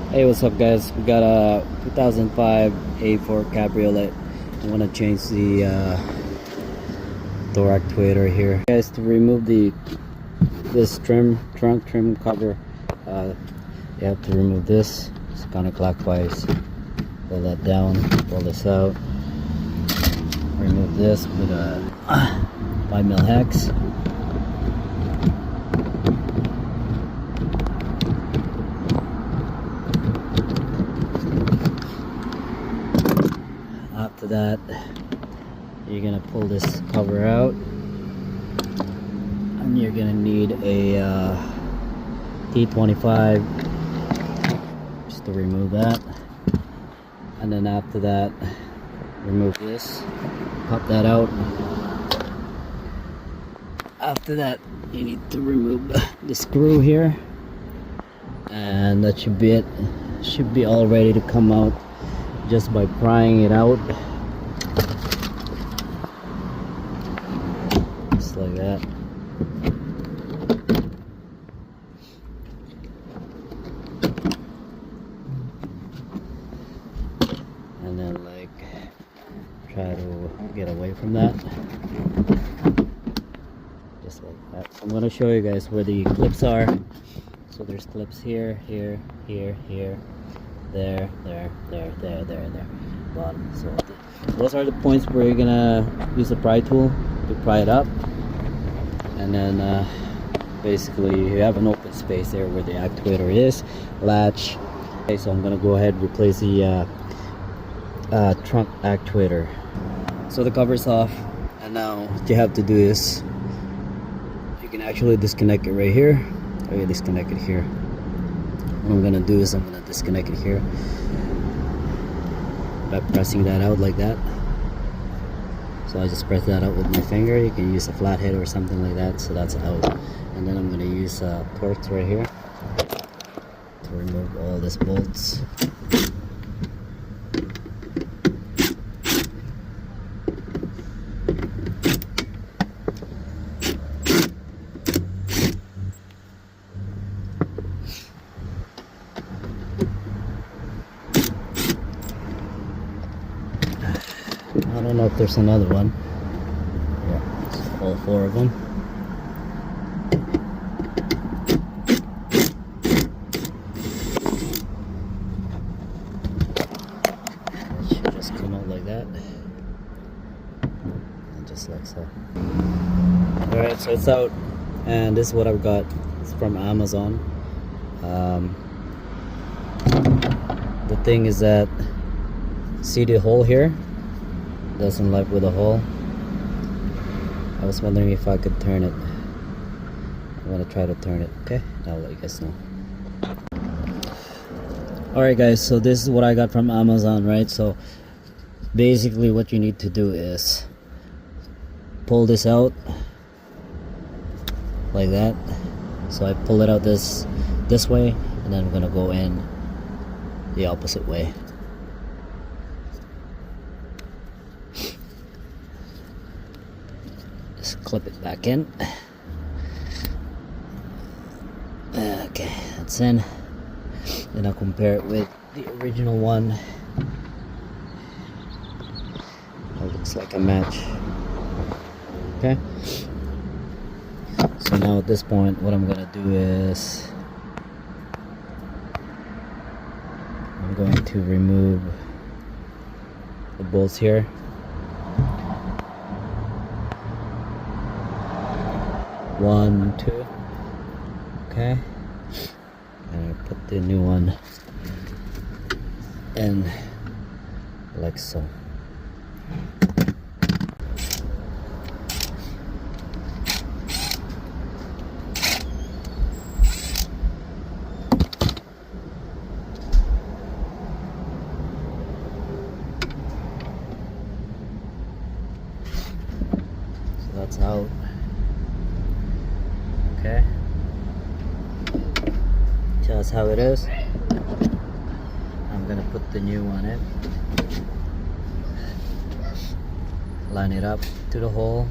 Hey, what's up guys? We got a 2005 A4 Cabriolet. I want to change the door actuator here. Guys, to remove this trunk trim cover, you have to remove this. It's counterclockwise. Pull that down, pull this out. Remove this with a 5mm hex. After that, you're gonna pull this cover out, and you're gonna need a T25 just to remove that. And then after that, remove this, pop that out. After that, you need to remove the screw here, and that should be it. Should be all ready to come out just by prying it out, just like that. And then like try to get away from that, just like that. So I'm going to show you guys where the clips are. So there's clips here, here, here, here, there, bottom. So those are the points where you're gonna use the pry tool to pry it up, and then basically you have an open space there where the actuator is, latch. Okay, so I'm gonna go ahead and replace the trunk actuator. So the cover's off, and now what you have to do is you can actually disconnect it right here, or you disconnect it here. What I'm gonna do is I'm gonna disconnect it here by pressing that out like that. So I just press that out with my finger. You can use a flathead or something like that. So that's out. And then I'm gonna use torques right here to remove all these bolts. I don't know if there's another one. Yeah, it's all four of them. It should just come out like that. And just like so. Alright, so it's out. And this is what I've got. It's from Amazon. The thing is that, see the hole here? Doesn't like with a hole. I was wondering if I could turn it. I'm gonna try to turn it. Okay, I'll let you guys know. Alright guys, so this is what I got from Amazon, right? So basically what you need to do is pull this out like that. So I pull it out this way, and then I'm gonna go in the opposite way. Just clip it back in. Okay, that's in. Then I'll compare it with the original one. It looks like a match. Okay. So now at this point, what I'm gonna do is I'm going to remove the bolts here. One, two. Okay. And I put the new one in like so. So that's out. Okay, just how it is. I'm gonna put the new one in, line it up to the hole,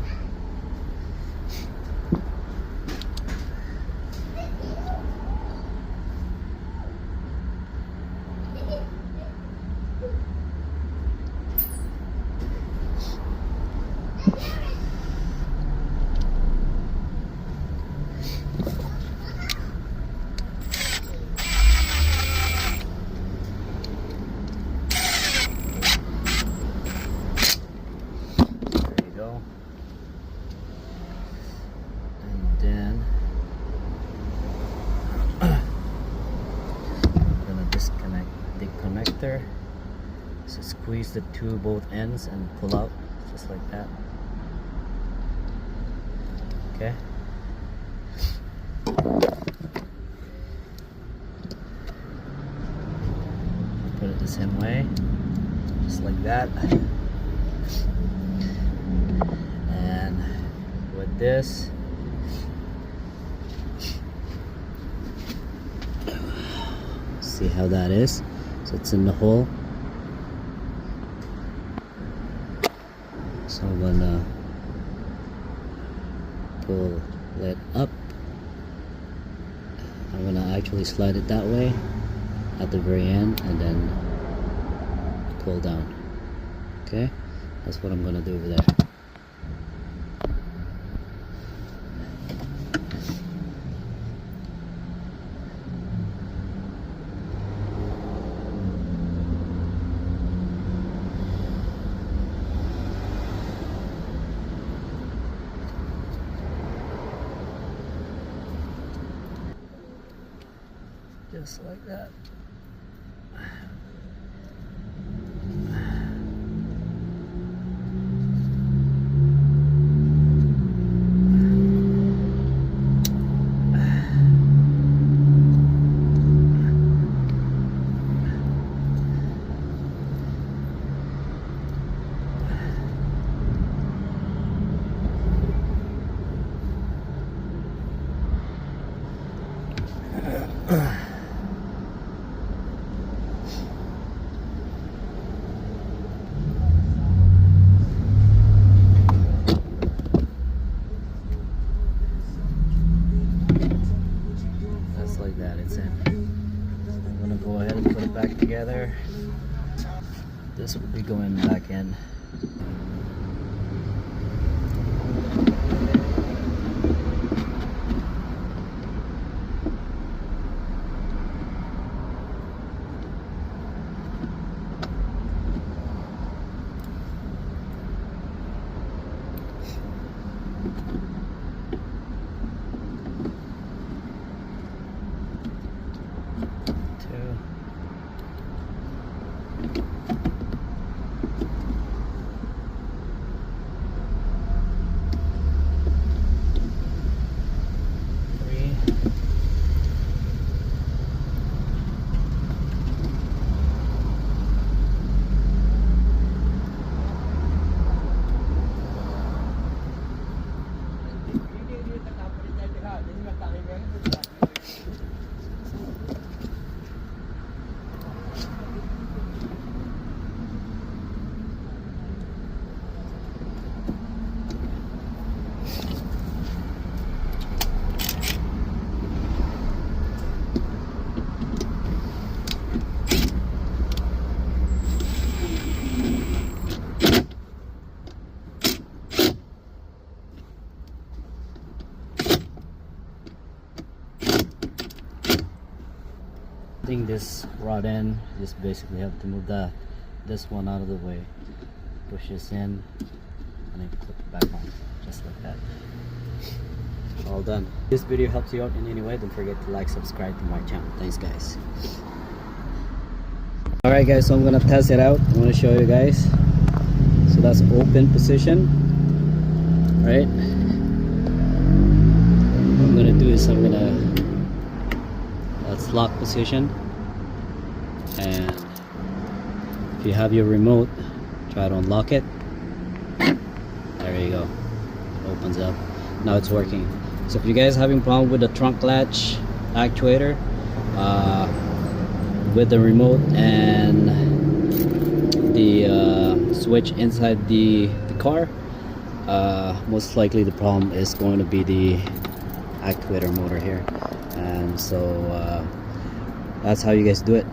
connector. So squeeze the both ends and pull out just like that. Okay. Put it the same way, just like that. And with this, see how that is. So it's in the hole. So I'm gonna pull it up. I'm gonna actually slide it that way at the very end and then pull down. Okay, that's what I'm gonna do over there. Just like that. Like that, it's in. I'm gonna go ahead and put it back together. This will be going back in. This rod end, just basically have to move this one out of the way, push this in, and then clip it back on, just like that. All done. If this video helps you out in any way, don't forget to like, subscribe to my channel. Thanks guys. Alright guys, so I'm gonna test it out. I'm gonna show you guys. So that's open position, right? What I'm gonna do is that's lock position. And if you have your remote, try to unlock it. There you go, it opens up. Now it's working. So if you guys having problem with the trunk latch actuator with the remote and the switch inside the car, most likely the problem is going to be the actuator motor here. And so that's how you guys do it.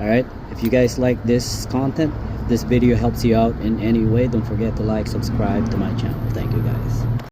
Alright, if you guys like this content, if this video helps you out in any way, don't forget to like, subscribe to my channel. Thank you guys.